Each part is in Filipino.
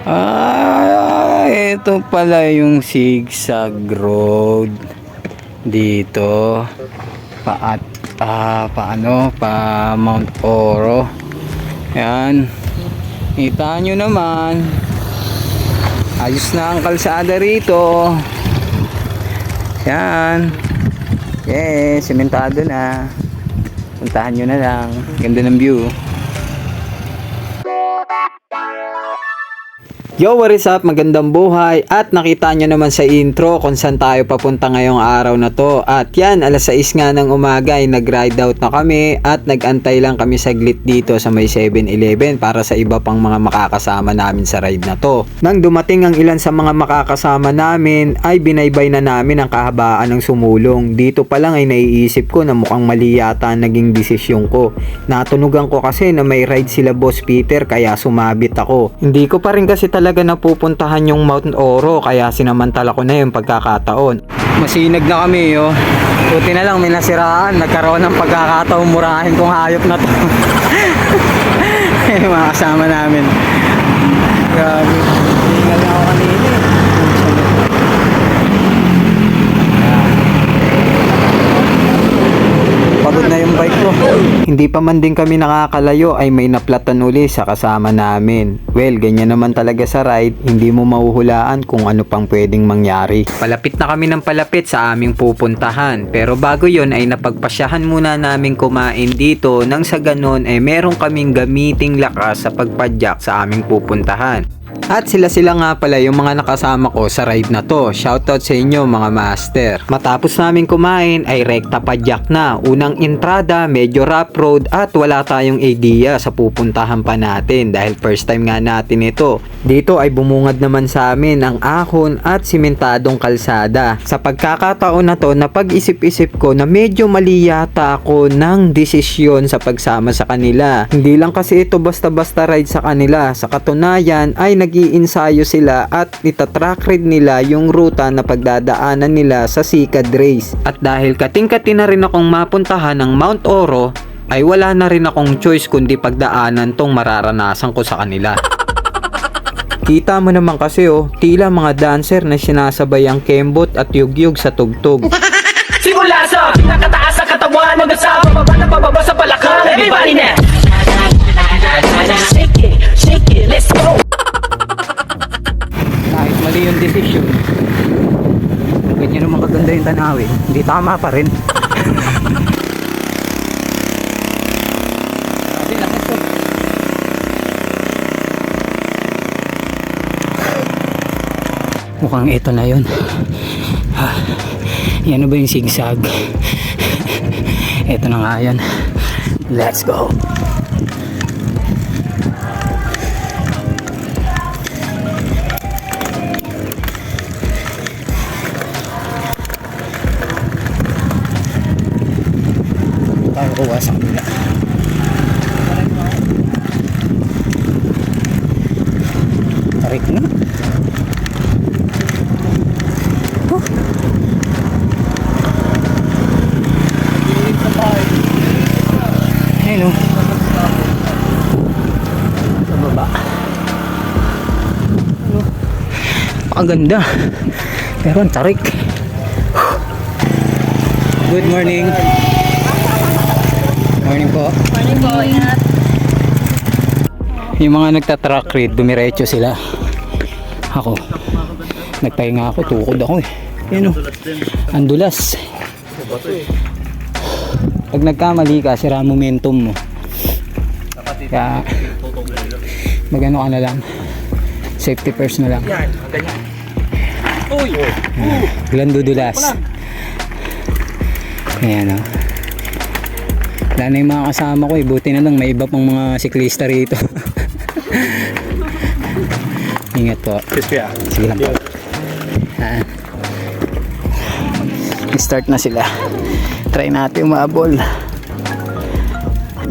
Ito pala yung zigzag road dito pa Mount Oro. Yan, kita nyo naman, ayos na ang kalsada rito. Yan, sementado na. Puntahan nyo na lang, ganda ng view. Yo, what is up? Magandang buhay. At nakita nyo naman sa intro kung saan tayo papunta ngayong araw na to. At yan, alas 6 nga ng umaga ay nag-ride out na kami at nag-antay lang kami saglit dito sa may 7-Eleven para sa iba pang mga makakasama namin sa ride na to. Nang dumating ang ilan sa mga makakasama namin ay binaybay na namin ang kahabaan ng sumulong. Dito pa lang ay naiisip ko na mukhang mali yata ang naging desisyon ko. Natunugan ko kasi na may ride sila Boss Peter kaya sumabit ako. Hindi ko pa rin kasi talaga napupuntahan yung Mount Oro kaya sinamantala ko na yung pagkakataon. Masinag na kami buti na lang may nasiraan, nagkaroon ng pagkakataon murahin kung hayop na to. Mga kasama namin, grabe, hingal na ako kanina pagod na yung bike ko. Hindi pa man din kami nakakalayo ay may naplatan uli sa kasama namin. Well, ganyan naman talaga sa ride, hindi mo mahuhulaan kung ano pang pwedeng mangyari. Palapit na kami ng palapit sa aming pupuntahan, pero bago yon ay napagpasyahan muna namin kumain dito nang sa ganon ay meron kaming gamiting lakas sa pagpadyak sa aming pupuntahan. At sila nga pala yung mga nakasama ko sa ride na to. Shoutout sa inyo mga master. Matapos namin kumain ay rekta padyak na. Unang entrada, medyo rough road at wala tayong idea sa pupuntahan pa natin dahil first time nga natin ito. Dito ay bumungad naman sa amin ang ahon at simentadong kalsada. Sa pagkakataon na to, napag-isip-isip ko na medyo mali yata ako ng desisyon sa pagsama sa kanila. Hindi lang kasi ito basta-basta ride sa kanila. Sa katunayan ay nag-iinsayo sila at itatrack read nila yung ruta na pagdadaanan nila sa Sikad Race. At dahil kating-kati na rin akong mapuntahan ng Mount Oro, ay wala na rin akong choice kundi pagdaanan tong mararanasan ko sa kanila. Kita mo naman kasi tila mga dancer na sinasabay ang kembot at yugyug sa tugtog. Simula sa pinakataas sa katawan hanggang sa pababa sa balakang. Everybody now! Shake it, let's go! Kahit mali yung desisyon, ganyan naman kaganda yung tanawin, hindi tama pa rin. Mukhang ito na yun. Yan na ba yung zigzag? Ito na nga yan. Let's go. Tayo kuha sa kabila. Tarik na. Ayun sa baba. Ang ganda pero ang tarik. Good morning. Morning po. Morning po, ingat. Yung mga nagtatrack read, dumiretso sila. Ako, nagpahinga ako, tukod ako Yan ang dulas. Pag nagkamali ka, sira momentum mo. Kaya, magano ka na lang. Safety first na lang. Yan, ganyan. Uy! Ilan dudulas. Ayan wala na yung mga kasama ko buti na lang may iba pang mga siklista rito. Ingat po. Sige lang po. Start na sila. Try natin umabol.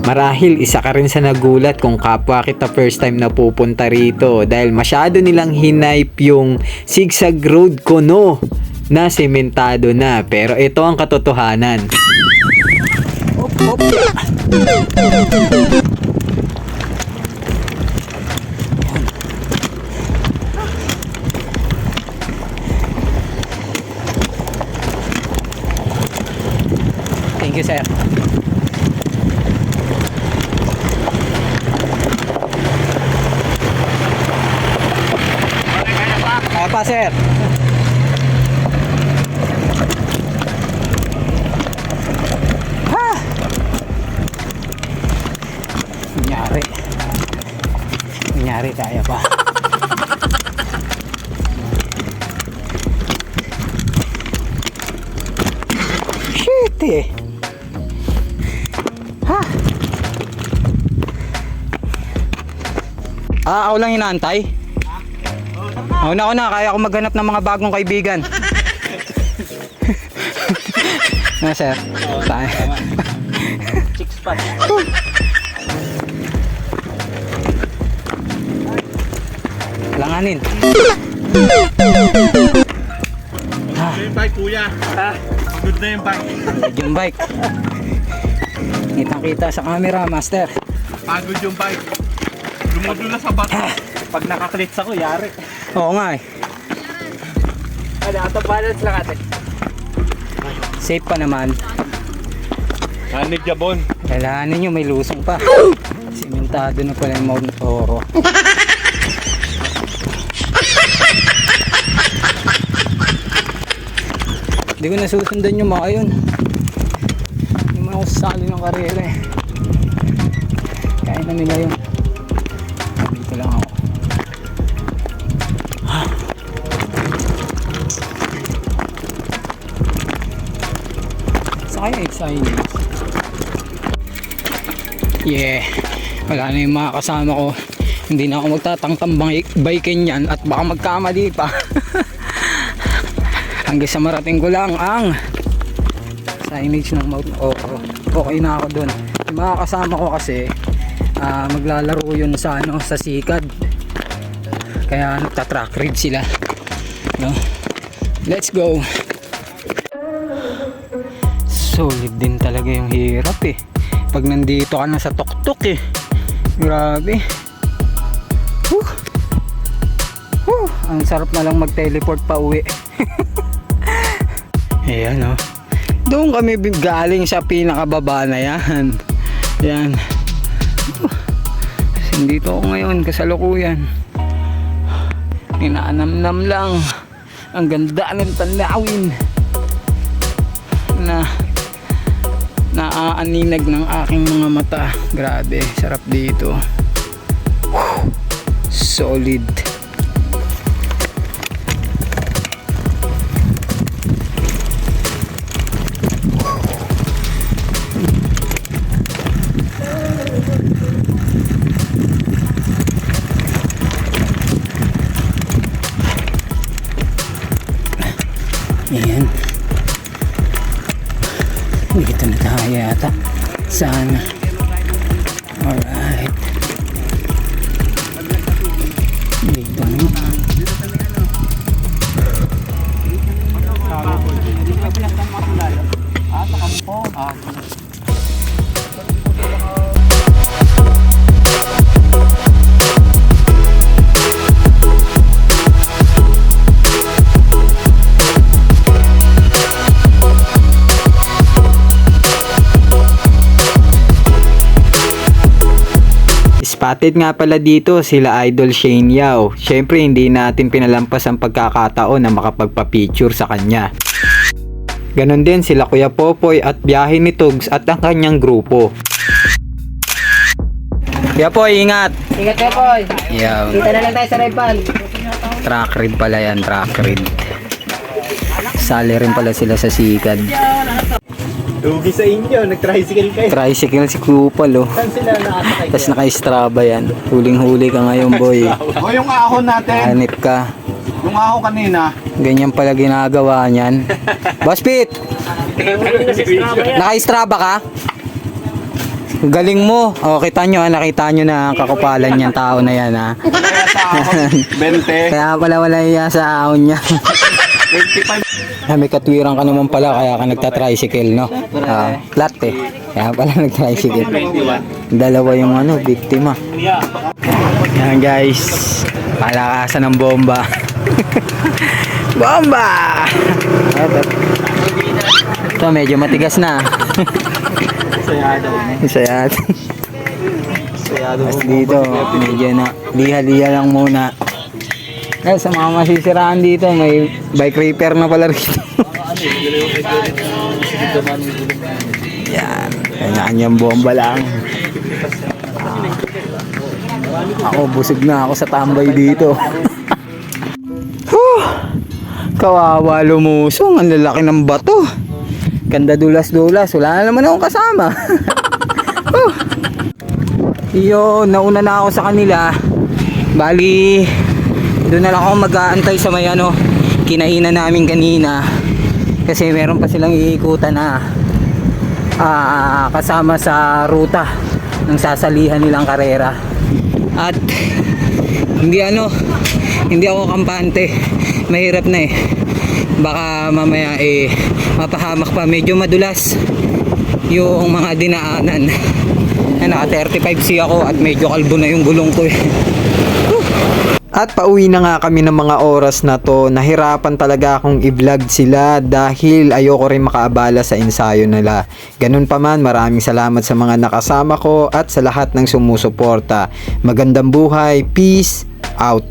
Marahil isa ka rin sa nagulat kung kapwa kita first time na pupunta rito dahil masyado nilang hinipe yung zigzag road ko na sementado na, pero ito ang katotohanan. Hop. you, sir. Kaya pa, sir. Ha! Nangyari, kaya pa. Shit eh. Ha? Ako lang inaantay. Ako na, kaya ako maghanap ng mga bagong kaibigan. Na sir? Tayo. Chicks pa. Langanin. Yung bike, kuya. Good na yung bike. Pagod yung bike. Kitang-kita sa camera, master. Pagod yung bike. Lumudula sa bata. Pag nakaklits ako, yari. Oo nga eh. Ano, out of balance lang ate. Safe pa naman. Hanig jabon. Kailangan nyo may lusong pa. Simentado na pala yung Mount Oro. Hindi ko nasusundan yung mga yun. Hindi mo ako sasali ng karera eh. Kaya na nila yun. Dito lang ako. Saan kaya excited? Yeah. Wala na yung mga kasama ko. Hindi na ako magtatangkang bikin yan at baka magkamali pa. Hanggang sa marating ko lang ang signage ng Mount Oro. Okay na ako dun. Yung mga kasama ko kasi maglalaro yun sa sa Sikad. Kaya nagta-track ride sila. No? Let's go. Solid din talaga yung hirap eh. Pag nandito ka na sa tuktok eh. Grabe. Ang sarap na lang mag-teleport pa uwi. Ayan o. Doon kami galing sa pinakababa na yan. Yan. Dito ako ngayon kasalukuyan. Inaanamnam lang. Ang ganda ng tanawin. Na naaaninag ng aking mga mata. Grabe, sarap dito. Solid. Ayan. Dito na tayo yata. Sana. Alright. Dito na. Spotted nga pala dito sila Idol Shane Yao. Syempre hindi natin pinalampas ang pagkakataon na makapagpa-picture sa kanya. Ganon din sila Kuya Popoy at biyahe ni Tugs at ang kanyang grupo. Kuya Poy, ingat! Ingat ka, boy. Yeah. Kita na lang tayo sa Raypan. Track ride pala yan, track ride. Sali rin pala sila sa Sikad. Lugi sa inyo, nag-tricycle kayo. Tricycle si Kupal oh. Saan sila nakasakay? Tapos naka-Strava yan. Huling-huli ka ngayon boy. O yung ahon natin, Hanip ka. yung ahon kanina. Ganyan pala ginagawa niyan. Boss Pete! Naka-Strava ka? Galing mo. O, kita nyo, nakita nyo na ang kakupalan niyang tao na yan ha. Kaya sa ahon, 20. Kaya pala wala iya sa ahon niya. 25. May katwiran ka naman pala kaya ka nagta-tricycle no? Flat eh. Kaya pala nag-tricycle. Dalawa yung biktima. Yan guys. Palakasan ng bomba. Bomba! Ito medyo matigas na. Sayado. Sayado. Sayado. Tapos dito, medyo na liha-liha lang muna. Eh, sa mga masisiraan dito, may bike repair na pala rito. Yan, kanya-kanyang bomba lang. Ako, busog na ako sa tambay dito. Kawawa lumusong, ang lalaki ng bato. Ganda dulas-dulas, wala na naman akong kasama. Iyo, nauna na ako sa kanila. Bali, doon na lang ako mag-aantay sa may kinainan namin kanina. Kasi meron pa silang iikutan na kasama sa ruta ng sasalihan nilang karera. At hindi ako kampante. Mahirap na baka mamaya mapahamak pa, medyo madulas yung mga dinaanan. Naka 35C ako at medyo kalbo na yung gulong ko At pauwi na nga kami ng mga oras na to. Nahirapan talaga akong i-vlog sila dahil ayoko rin makaabala sa ensayo nila. Ganun pa man, maraming salamat sa mga nakasama ko at sa lahat ng sumusuporta. Magandang buhay, peace out.